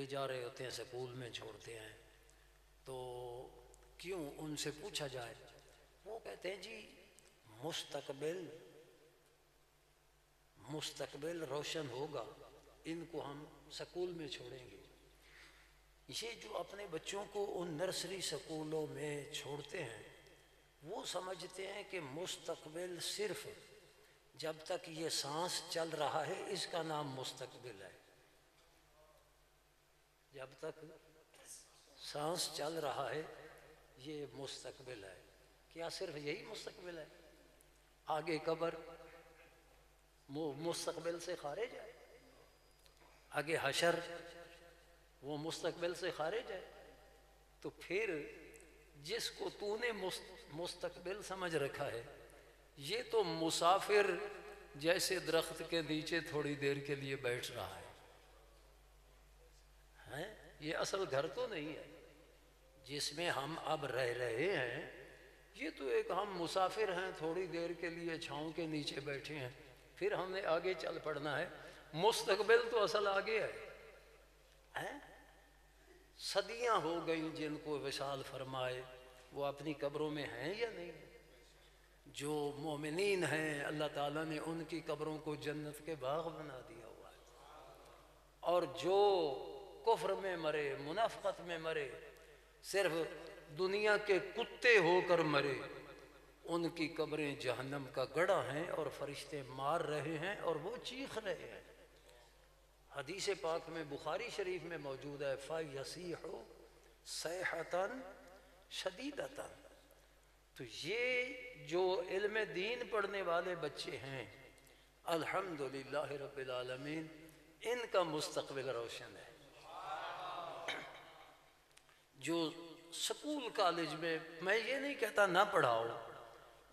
جا رہے ہوتے ہیں سکول میں چھوڑتے ہیں، تو کیوں ان سے پوچھا جائے، وہ کہتے ہیں جی مستقبل روشن ہوگا، ان کو ہم سکول میں چھوڑیں گے۔ یہ جو اپنے بچوں کو ان نرسری سکولوں میں چھوڑتے ہیں، وہ سمجھتے ہیں کہ مستقبل صرف جب تک یہ سانس چل رہا ہے اس کا نام مستقبل ہے۔ جب تک سانس چل رہا ہے یہ مستقبل ہے۔ کیا صرف یہی مستقبل ہے؟ آگے قبر مستقبل سے خارج ہے، آگے حشر وہ مستقبل سے خارج ہے۔ تو پھر جس کو تو نے مستقبل سمجھ رکھا ہے، یہ تو مسافر جیسے درخت کے نیچے تھوڑی دیر کے لیے بیٹھ رہا ہے، یہ اصل گھر تو نہیں ہے جس میں ہم اب رہ رہے ہیں۔ یہ تو ایک ہم مسافر ہیں، تھوڑی دیر کے لیے چھاؤں کے نیچے بیٹھے ہیں، پھر ہم نے آگے چل پڑنا ہے۔ مستقبل تو اصل آگے ہے۔ صدیاں ہو گئیں جن کو وصال فرمائے، وہ اپنی قبروں میں ہیں یا نہیں؟ جو مومنین ہیں اللہ تعالیٰ نے ان کی قبروں کو جنت کے باغ بنا دیا ہوا ہے، اور جو کفر میں مرے، منافقت میں مرے، صرف دنیا کے کتے ہو کر مرے، ان کی قبریں جہنم کا گڑھا ہیں، اور فرشتے مار رہے ہیں اور وہ چیخ رہے ہیں۔ حدیث پاک میں بخاری شریف میں موجود ہے، فَيَصِيحُ صَيْحَةً شَدِيدَةً۔ تو یہ جو علم دین پڑھنے والے بچے ہیں، الحمدللہ رب العالمین، ان کا مستقبل روشن ہے۔ جو سکول کالج میں یہ نہیں کہتا نہ پڑھاؤ،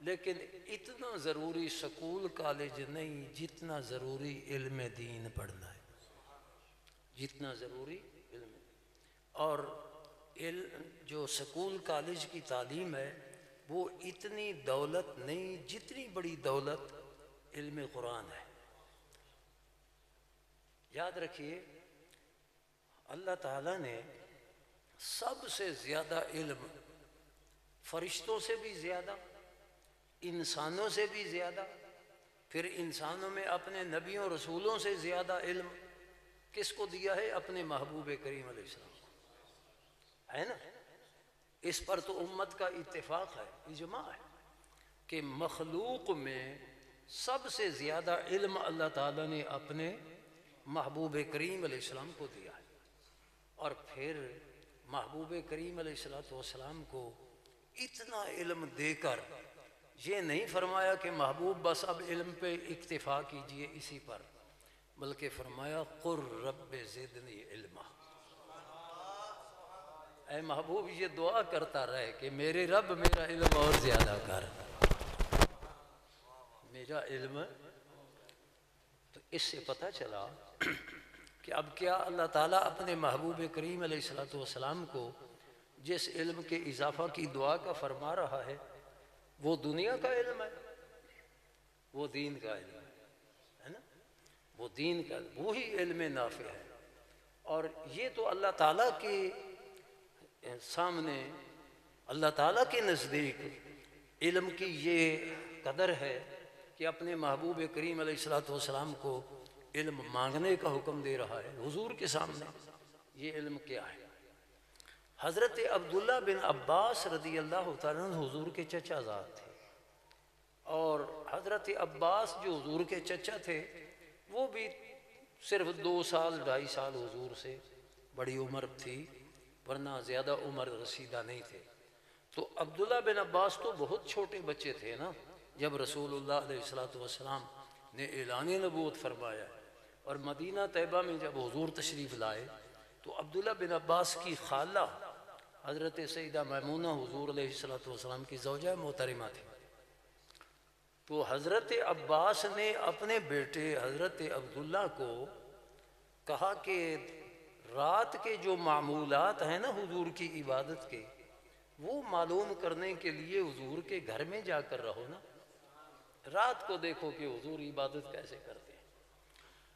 لیکن اتنا ضروری سکول کالج نہیں جتنا ضروری علم دین پڑھنا ہے، جتنا ضروری علم۔ اور جو سکول کالج کی تعلیم ہے وہ اتنی دولت نہیں جتنی بڑی دولت علم قرآن ہے۔ یاد رکھیے، اللہ تعالیٰ نے سب سے زیادہ علم فرشتوں سے بھی زیادہ، انسانوں سے بھی زیادہ، پھر انسانوں میں اپنے نبیوں رسولوں سے زیادہ علم کس کو دیا ہے؟ اپنے محبوب کریم علیہ السلام کو، ہے نا؟ اس پر تو امت کا اتفاق ہے، اجماع ہے کہ مخلوق میں سب سے زیادہ علم اللہ تعالیٰ نے اپنے محبوب کریم علیہ السلام کو دیا ہے۔ اور پھر محبوب کریم علیہ السلام کو اتنا علم دے کر یہ نہیں فرمایا کہ محبوب بس اب علم پہ اکتفا کیجئے اسی پر، بلکہ فرمایا قُل رب زدنی علما۔ اے محبوب یہ دعا کرتا رہے کہ میرے رب میرا علم اور زیادہ کر، میرا علم۔ تو اس سے پتہ چلا کہ اب کیا اللہ تعالیٰ اپنے محبوب کریم علیہ السلام کو جس علم کے اضافہ کی دعا کا فرما رہا ہے وہ دنیا کا علم ہے، وہ دین کا علم ہے نا؟ وہ دین کا، وہی علم نافع ہے۔ اور یہ تو اللہ تعالیٰ کے سامنے، اللہ تعالیٰ کے نزدیک علم کی یہ قدر ہے کہ اپنے محبوب کریم علیہ السلام کو علم مانگنے کا حکم دے رہا ہے۔ حضور کے سامنے یہ علم کیا ہے؟ حضرت عبداللہ بن عباس رضی اللہ تعالیٰ عنہ حضور کے چچا زاد تھے، اور حضرت عباس جو حضور کے چچا تھے وہ بھی صرف 2 سال 2.5 سال حضور سے بڑی عمر تھی، ورنہ زیادہ عمر رسیدہ نہیں تھے۔ تو عبداللہ بن عباس تو بہت چھوٹے بچے تھے نا جب رسول اللہ علیہ السلام نے اعلان نبوت فرمایا، اور مدینہ طیبہ میں جب حضور تشریف لائے تو عبداللہ بن عباس کی خالہ حضرت سیدہ میمونہ حضور علیہ السلام کی زوجہ محترمہ تھی۔ تو حضرت عباس نے اپنے بیٹے حضرت عبداللہ کو کہا کہ رات کے جو معمولات ہیں نا حضور کی عبادت کے، وہ معلوم کرنے کے لیے حضور کے گھر میں جا کر رہو نا، رات کو دیکھو کہ حضور عبادت کیسے کرتے ہیں۔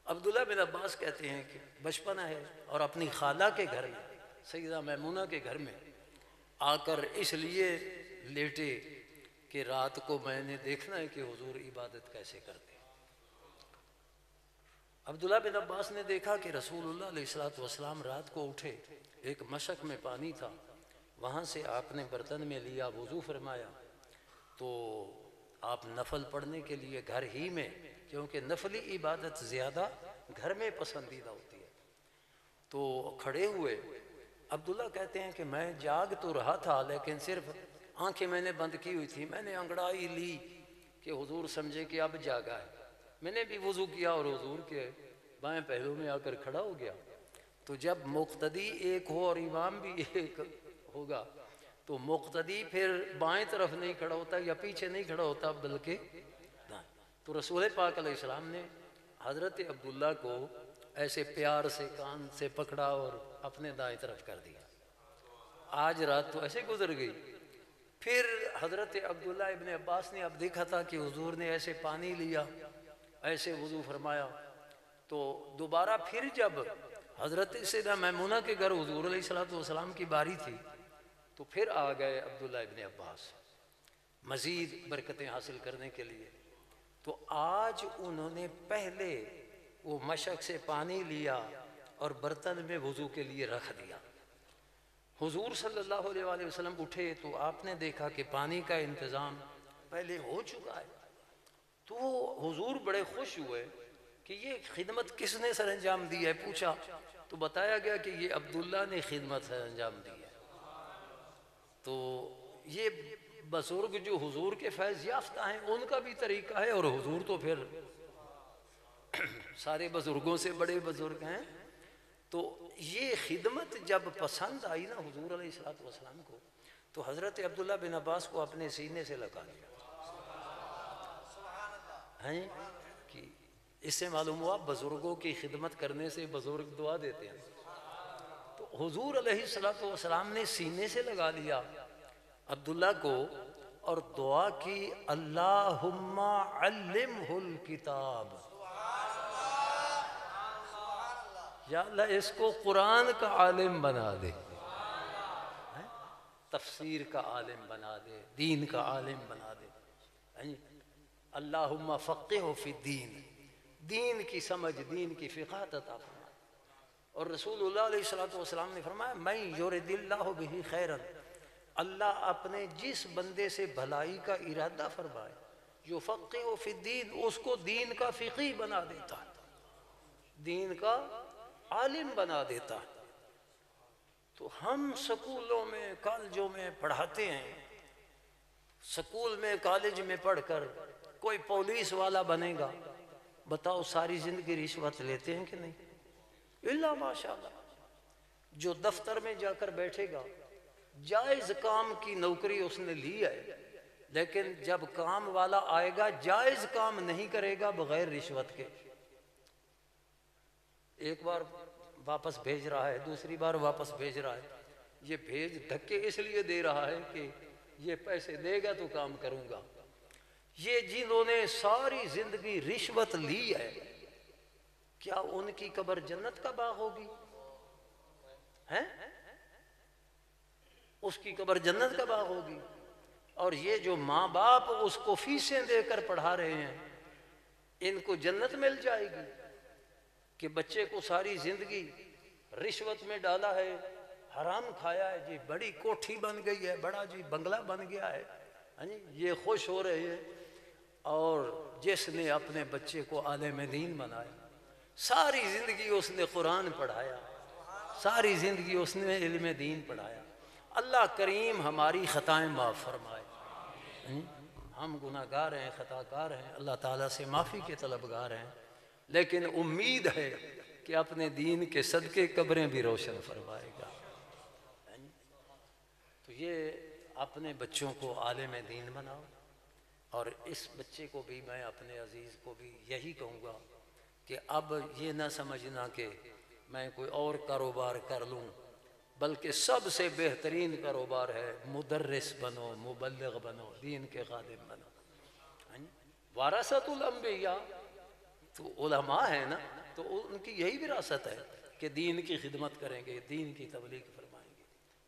عبداللہ بن عباس کہتے ہیں کہ بچپنا ہے اور اپنی خالہ کے گھر میں سیدہ میمونہ کے گھر میں آ کر اس لیے لیٹے کہ رات کو میں نے دیکھنا ہے کہ حضور عبادت کیسے کرتے ہیں۔ عبداللہ بن عباس نے دیکھا کہ رسول اللہ علیہ السلام رات کو اٹھے، ایک مشک میں پانی تھا، وہاں سے آپ نے برتن میں لیا، وضو فرمایا، تو آپ نفل پڑھنے کے لیے گھر ہی میں، کیونکہ نفلی عبادت زیادہ گھر میں پسندیدہ ہوتی ہے، تو کھڑے ہوئے۔ عبداللہ کہتے ہیں کہ میں جاگ تو رہا تھا لیکن صرف آنکھیں میں نے بند کی ہوئی تھی، میں نے انگڑائی لی کہ حضور سمجھے کہ اب جاگا ہے، میں نے بھی وضو کیا اور حضور کے بائیں پہلو میں آ کر کھڑا ہو گیا۔ تو جب مقتدی ایک ہو اور امام بھی ایک ہوگا تو مقتدی پھر بائیں طرف نہیں کھڑا ہوتا یا پیچھے نہیں کھڑا ہوتا بلکہ دائیں۔ تو رسول پاک علیہ السلام نے حضرت عبداللہ کو ایسے پیار سے کان سے پکڑا اور اپنے دائیں طرف کر دیا۔ آج رات تو ایسے گزر گئی۔ پھر حضرت عبداللہ ابن عباس نے اب دیکھا تھا کہ حضور نے ایسے پانی لیا، ایسے وضو فرمایا، تو دوبارہ پھر جب حضرت سیدہ میمونہ کے گھر حضور علیہ السلام کی باری تھی تو پھر آ گئے عبداللہ ابن عباس مزید برکتیں حاصل کرنے کے لیے۔ تو آج انہوں نے پہلے وہ مشک سے پانی لیا اور برتن میں وضو کے لیے رکھ دیا۔ حضور صلی اللہ علیہ وآلہ وسلم اٹھے تو آپ نے دیکھا کہ پانی کا انتظام پہلے ہو چکا ہے، تو حضور بڑے خوش ہوئے کہ یہ خدمت کس نے سر انجام دی ہے، پوچھا تو بتایا گیا کہ یہ عبداللہ نے خدمت سر انجام دی ہے۔ تو یہ بزرگ جو حضور کے فیض یافتہ ہیں ان کا بھی طریقہ ہے، اور حضور تو پھر سارے بزرگوں سے بڑے بزرگ ہیں، تو یہ خدمت جب پسند آئی نا حضور علیہ السلام کو تو حضرت عبداللہ بن عباس کو اپنے سینے سے لگا لیا ہیں کہ اس سے معلوم ہوا بزرگوں کی خدمت کرنے سے بزرگ دعا دیتے ہیں۔ تو حضور علیہ السلام نے سینے سے لگا لیا عبداللہ کو اور دعا کی، اللہم علمہ الکتاب، یا اللہ اس کو قرآن کا عالم بنا دے، تفسیر کا عالم بنا دے، دین کا عالم بنا دے، اللہم فقہہ فی الدین، دین کی سمجھ، دین کی فقاہت عطا فرما۔ اور رسول اللہ علیہ السلام نے فرمایا من یرد اللہ بہ خیرا، اللہ اپنے جس بندے سے بھلائی کا ارادہ فرمائے، یفقہہ فی الدین، اس کو دین کا فقیہ بنا دیتا ہے، دین کا عالم بنا دیتا ہے۔ تو ہم سکولوں میں کالجوں میں پڑھاتے ہیں، سکول میں کالج میں پڑھ کر کوئی پولیس والا بنے گا، بتاؤ ساری زندگی رشوت لیتے ہیں کہ نہیں؟ اللہ ماشاءاللہ۔ جو دفتر میں جا کر بیٹھے گا، جائز کام کی نوکری اس نے لی ہے، لیکن جب کام والا آئے گا جائز کام نہیں کرے گا بغیر رشوت کے۔ ایک بار واپس بھیج رہا ہے، دوسری بار واپس بھیج رہا ہے، یہ بھیج دھکے اس لیے دے رہا ہے کہ یہ پیسے دے گا تو کام کروں گا۔ یہ جنہوں نے ساری زندگی رشوت لی ہے، کیا ان کی قبر جنت کا باغ ہوگی؟ ہیں؟ اس کی قبر جنت کا باغ ہوگی؟ اور یہ جو ماں باپ اس کو فیسیں دے کر پڑھا رہے ہیں، ان کو جنت مل جائے گی؟ کہ بچے کو ساری زندگی رشوت میں ڈالا ہے، حرام کھایا ہے، جی بڑی کوٹھی بن گئی ہے، بڑا جی بنگلہ بن گیا ہے، یہ خوش ہو رہے ہیں، اور جس نے اپنے بچے کو عالم دین بنایا، ساری زندگی اس نے قرآن پڑھایا، ساری زندگی اس نے علم دین پڑھایا۔ اللہ کریم ہماری خطائیں معاف فرمائے۔ ہم گناہگار ہیں، خطا کار ہیں، اللہ تعالیٰ سے معافی کے طلبگار ہیں، لیکن امید ہے کہ اپنے دین کے صدقے قبریں بھی روشن فرمائے گا۔ تو یہ اپنے بچوں کو عالم دین بناؤ، اور اس بچے کو بھی میں اپنے عزیز کو بھی یہی کہوں گا کہ اب یہ نہ سمجھنا کہ میں کوئی اور کاروبار کر لوں، بلکہ سب سے بہترین کاروبار ہے مدرس بنو، مبلغ بنو، دین کے خادم بنو۔ وارثۃ الانبیاء تو علماء ہیں نا، تو ان کی یہی وراثت ہے کہ دین کی خدمت کریں گے، دین کی تبلیغ فرمائیں گے،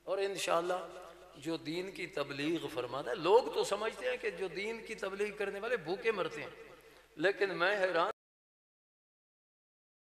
اور انشاءاللہ جو دین کی تبلیغ فرماتا ہے، لوگ تو سمجھتے ہیں کہ جو دین کی تبلیغ کرنے والے بھوکے مرتے ہیں، لیکن میں حیران